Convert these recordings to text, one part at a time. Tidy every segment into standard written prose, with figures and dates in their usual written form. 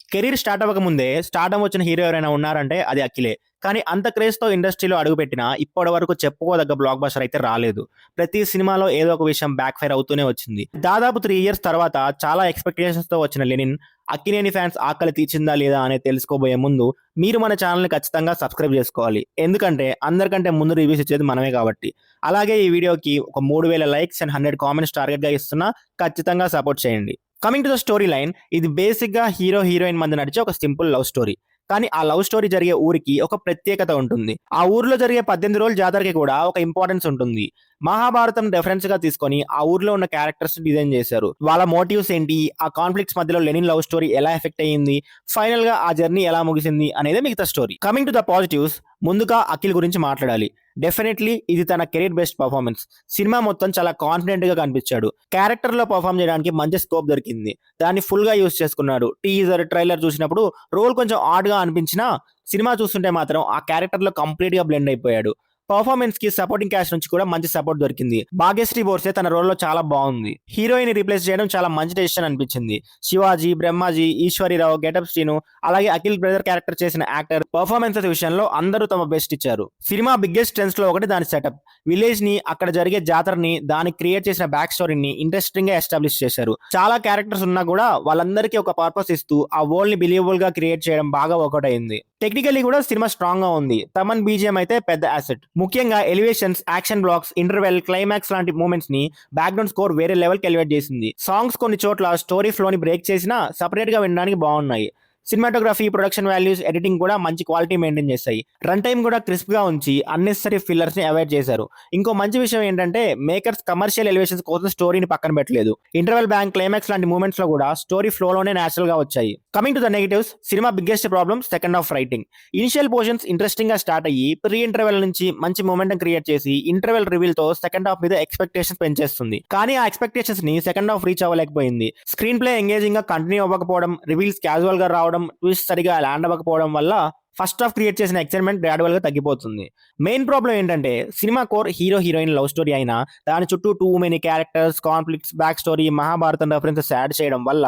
Career start అవ్వక ముందే stardom వచ్చిన హీరో ఎవరైనా ఉన్నారంటే అది అఖిలే. కానీ అంత క్రేజ్‌తో ఇండస్ట్రీలో అడుగుపెట్టినా ఇప్పటి వరకు చెప్పుకోదగ్గ బ్లాక్ బస్టర్ అయితే రాలేదు. ప్రతి సినిమాలో ఏదో ఒక విషయం బ్యాక్ ఫైర్ అవుతూనే వచ్చింది. దాదాపు 3 ఇయర్స్ తర్వాత చాలా ఎక్స్‌పెక్టేషన్స్‌తో వచ్చిన 'లెనిన్' అక్కినేని ఫ్యాన్స్ ఆకలి తీర్చిందా లేదా అనేది తెలుసుకోబోయే ముందు మీరు మన ఛానెల్‌ని ఖచ్చితంగా సబ్స్క్రైబ్ చేసుకోవాలి. ఎందుకంటే అందరికంటే ముందు రివ్యూస్ ఇచ్చేది మనమే కాబట్టి. అలాగే ఈ వీడియోకి ఒక 3000 లైక్స్ అండ్ 100 కామెంట్స్ టార్గెట్‌గా ఇస్తున్నా. ఖచ్చితంగా సపోర్ట్ చేయండి. Coming to the story line, ఇది బేసిక్‌గా హీరో, హీరోయిన్ మధ్య నడిచే ఒక సింపుల్ లవ్ స్టోరీ. కానీ ఆ లవ్ స్టోరీ జరిగే ఊరికి ఒక ప్రత్యేకత ఉంటుంది. ఆ ఊర్లో జరిగే 18 రోజుల జాతరకి కూడా ఒక ఇంపార్టెన్స్ ఉంటుంది. మహాభారతం రెఫరెన్స్‌గా తీసుకొని ఆ ఊర్లో ఉన్న క్యారెక్టర్స్ డిజైన్ చేశారు. వాళ్ళ మోటివ్స్ ఏంటి? ఆ కాన్‌ఫ్లిక్ట్స్ మధ్యలో లెనిన్ లవ్ స్టోరీ ఎలా ఎఫెక్ట్ అయ్యింది? ఫైనల్‌గా ఆ జర్నీ ఎలా ముగిసింది అనేదే మిగతా story. Coming to the positives, ముందుగా అఖిల్ గురించి మాట్లాడాలి. డెఫినెట్లీ ఇది తన కెరీర్ బెస్ట్ పర్ఫార్మెన్స్. సినిమా మొత్తం చాలా కాన్ఫిడెంట్‌గా కనిపించాడు. క్యారెక్టర్‌లో పర్ఫార్మ్ చేయడానికి మంచి స్కోప్ దొరికింది. దాన్ని ఫుల్‌గా యూజ్ చేసుకున్నాడు. టీజర్, ట్రైలర్ చూసినప్పుడు రోల్ కొంచెం ఆడ్‌గా అనిపించినా సినిమా చూస్తుంటే మాత్రం ఆ క్యారెక్టర్‌లో కంప్లీట్‌గా బ్లెండ్ అయిపోయాడు. పర్ఫార్మెన్స్ కి సపోర్టింగ్ క్యాస్ట్ నుంచి కూడా మంచి సపోర్ట్ దొరికింది. భాగ్యశ్రీ బోర్సే తన రోల్ లో చాలా బాగుంది. హీరోయిన్ రీప్లేస్ చేయడం చాలా మంచి డెసిషన్ అనిపించింది. శివాజీ, బ్రహ్మాజీ, ఈశ్వరిరావు, గెటప్ శ్రీను, అలాగే అఖిల్ బ్రదర్ క్యారెక్టర్ చేసిన యాక్టర్ పర్ఫార్మెన్సెస్ విషయంలో అందరూ తమ బెస్ట్ ఇచ్చారు. సినిమా బిగ్గెస్ట్ స్ట్రెంగ్స్ లో ఒకటి దాని సెటప్. విలేజ్ ని, అక్కడ జరిగే జాతరని, దానికి క్రియేట్ చేసిన బ్యాక్ స్టోరీని ఇంట్రెస్టింగ్ గా ఎస్టాబ్లిష్ చేశారు. చాలా క్యారెక్టర్స్ ఉన్నా కూడా వాళ్ళందరికీ ఒక పర్పస్ ఇస్తూ ఆ వరల్డ్ ని బిలీవబుల్ గా క్రియేట్ చేయడం బాగా వర్కౌట్ అయింది. టెక్నికల్లీ కూడా సినిమా స్ట్రాంగ్ గా ఉంది. తమన్ బీజిఎం అయితే పెద్ద అసెట్. ముఖ్యంగా elevations, action blocks, interval, climax లాంటి మూమెంట్స్ ని బ్యాక్గ్రౌండ్ స్కోర్ వేరే లెవెల్ కి ఎలివేట్ చేసింది. సాంగ్స్ కొన్ని చోట్ల స్టోరీ ఫ్లో ని బ్రేక్ చేసినా సెపరేట్ గా వినడానికి బాగున్నాయి. సినిమాటోగ్రఫీ, ప్రొడక్షన్ వాల్యూస్, ఎడిటింగ్ కూడా మంచి క్వాలిటీ మెయింటైన్ చేస్తాయి. రన్ టైం కూడా క్రిస్ప్ గా ఉంచి అన్నెసరీ ఫిల్లర్స్ ని అవాయిడ్ చేశారు. ఇంకో మంచి విషయం ఏంటంటే మేకర్స్ కమర్షియల్ ఎలివేషన్స్ కోసం స్టోరీని పక్కన పెట్టలేదు. ఇంటర్వెల్ బ్యాంక్, క్లైమాక్స్ లాంటి మూమెంట్స్ లో కూడా స్టోరీ ఫ్లో లోనే నేచురల్ గా వచ్చాయి. Coming to the negatives, cinema biggest problem second half writing. Initial portions interesting గా స్టార్ట్ అయ్యి ప్రీ ఇంటర్వెల్ నుంచి మంచి మూమెంటం క్రియేట్ చేసి ఇంటర్వెల్ రివీల్ తో సెకండ్ హాఫ్ మీద ఎక్స్పెక్టేషన్స్ పెంచేస్తుంది. కానీ ఆ ఎక్స్పెక్టేషన్స్ ని సెకండ్ హాఫ్ రీచ్ అవ్వలేకపోయింది. స్క్రీన్ ప్లే ఎంగేజింగ్ గా కంటిన్యూ అవ్వకపోవడం, రివీల్స్ క్యాజువల్ గా రావడం, ట్విస్ట్ సరిగా ల్యాండ్ అవ్వకపోవడం వల్ల ఫస్ట్ హాఫ్ క్రియేట్ చేసిన ఎక్సైట్మెంట్ గ్రాడ్యువల్ గా తగ్గిపోతుంది. మెయిన్ ప్రాబ్లం ఏంటంటే cinema core hero, heroine love story అయినా దాని చుట్టూ too many characters, conflicts, back story, Mahabharatam references add చేయడం వల్ల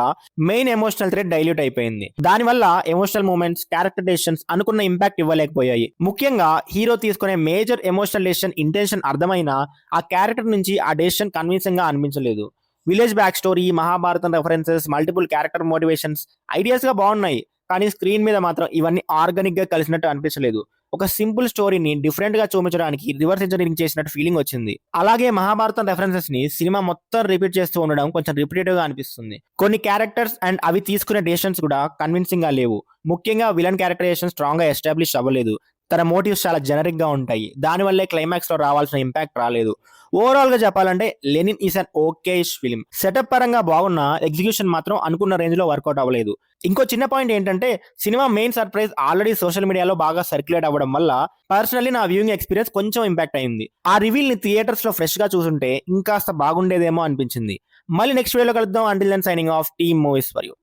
మెయిన్ ఎమోషనల్ థ్రెడ్ డైల్యూట్ అయిపోయింది. దాని వల్ల ఎమోషనల్ మూమెంట్స్, క్యారెక్టర్ డెసిషన్స్ అనుకున్న ఇంపాక్ట్ ఇవ్వలేకపోయాయి. ముఖ్యంగా హీరో తీసుకునే మేజర్ ఎమోషనల్ డెసిషన్ ఇంటెన్షన్ అర్థమైనా ఆ క్యారెక్టర్ నుంచి ఆ డెసిషన్ కన్విన్సింగ్ గా అనిపించలేదు. Village back story, Mahabharatam references, multiple character motivations ideas గా బాగున్నాయి. కానీ స్క్రీన్ మీద మాత్రం ఇవన్నీ ఆర్గానిక్ గా కలిసినట్టు అనిపించలేదు. ఒక సింపుల్ స్టోరీని డిఫరెంట్ గా చూపించడానికి రివర్స్ ఇంజనీరింగ్ చేసినట్టు ఫీలింగ్ వచ్చింది. అలాగే మహాభారతం రెఫరెన్సెస్ ని సినిమా మొత్తం రిపీట్ చేస్తూ ఉండడం కొంచెం రిపీటెడ్ గా అనిపిస్తుంది. కొన్ని క్యారెక్టర్స్ అండ్ అవి తీసుకునే డెసిషన్స్ కూడా కన్విన్సింగ్ గా లేవు. ముఖ్యంగా విలన్ క్యారెక్టరైజేషన్ స్ట్రాంగ్ గా ఎస్టాబ్లిష్ అవ్వలేదు. తన మోటివ్స్ చాలా జనరిక్ గా ఉంటాయి. దానివల్లే క్లైమాక్స్ లో రావాల్సిన ఇంపాక్ట్ రాలేదు. ఓవరాల్ గా చెప్పాలంటే Lenin is an okayish film. Setup పరంగా బాగున్న ఎగ్జిక్యూషన్ మాత్రం అనుకున్న రేంజ్ లో వర్కౌట్ అవ్వలేదు. ఇంకో చిన్న పాయింట్ ఏంటంటే cinema main surprise already social మీడియాలో బాగా సర్క్యులేట్ అవ్వడం వల్ల పర్సనల్లీ నా వ్యూయింగ్ ఎక్స్పీరియన్స్ కొంచెం ఇంపాక్ట్ అయింది. ఆ రివీల్ ని థియేటర్స్ లో ఫ్రెష్ గా చూసుంటే ఇంకాస్త బాగుండేదేమో అనిపించింది. మళ్ళీ నెక్స్ట్ వీడియోలో కలుద్దాం. Until then signing off, team movies for you.